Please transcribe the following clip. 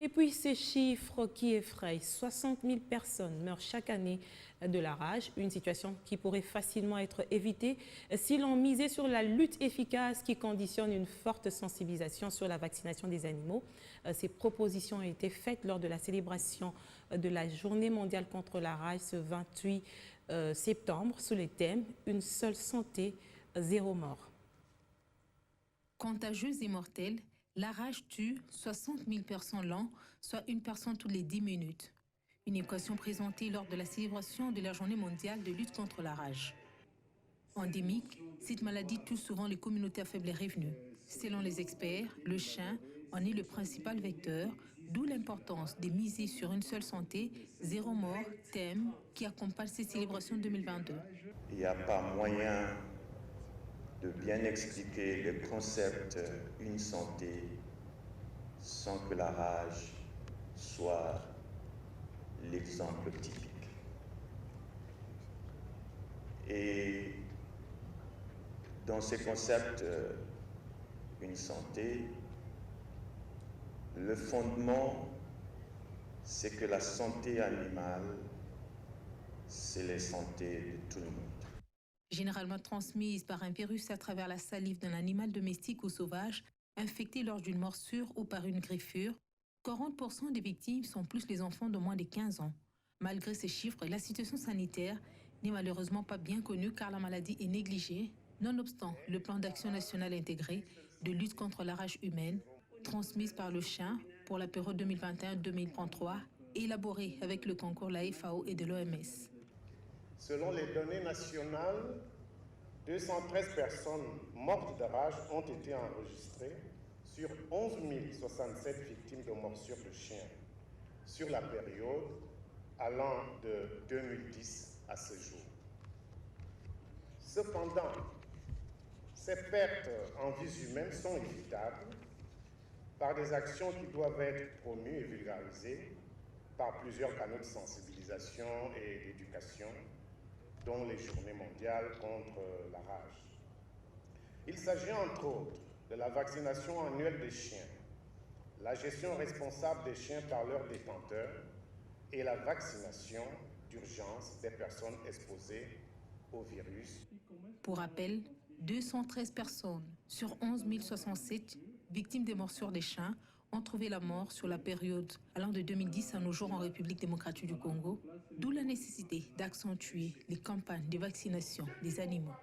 Et puis ces chiffres qui effrayent, 60 000 personnes meurent chaque année de la rage, une situation qui pourrait facilement être évitée si l'on misait sur la lutte efficace qui conditionne une forte sensibilisation sur la vaccination des animaux. Ces propositions ont été faites lors de la célébration de la Journée mondiale contre la rage ce 28 septembre sous le thème « Une seule santé, zéro mort ». Contagieuse et mortelle, la rage tue 60 000 personnes l'an, soit une personne toutes les 10 minutes. Une équation présentée lors de la célébration de la Journée mondiale de lutte contre la rage. Endémique, cette maladie touche souvent les communautés à faible revenu. Selon les experts, le chien en est le principal vecteur, d'où l'importance de miser sur une seule santé, zéro mort, thème qui accompagne ces célébrations 2022. Il n'y a pas moyen de bien expliquer le concept une santé sans que la rage soit l'exemple typique. Et dans ce concept une santé, le fondement, c'est que la santé animale, c'est la santé de tout le monde. Généralement transmise par un virus à travers la salive d'un animal domestique ou sauvage, infecté lors d'une morsure ou par une griffure, 40% des victimes sont plus les enfants de moins de 15 ans. Malgré ces chiffres, la situation sanitaire n'est malheureusement pas bien connue car la maladie est négligée, nonobstant le plan d'action national intégré de lutte contre la rage humaine, transmise par le chien pour la période 2021-2033, élaboré avec le concours de la FAO et de l'OMS. Selon les données nationales, 213 personnes mortes de rage ont été enregistrées sur 11 067 victimes de morsures de chiens sur la période allant de 2010 à ce jour. Cependant, ces pertes en vies humaines sont évitables par des actions qui doivent être promues et vulgarisées par plusieurs canaux de sensibilisation et d'éducation, dont les journées mondiales contre la rage. Il s'agit entre autres de la vaccination annuelle des chiens, la gestion responsable des chiens par leurs détenteurs et la vaccination d'urgence des personnes exposées au virus. Pour rappel, 213 personnes sur 11 067 victimes des morsures des chiens ont trouvé la mort sur la période allant de 2010 à nos jours en République démocratique du Congo, d'où la nécessité d'accentuer les campagnes de vaccination des animaux.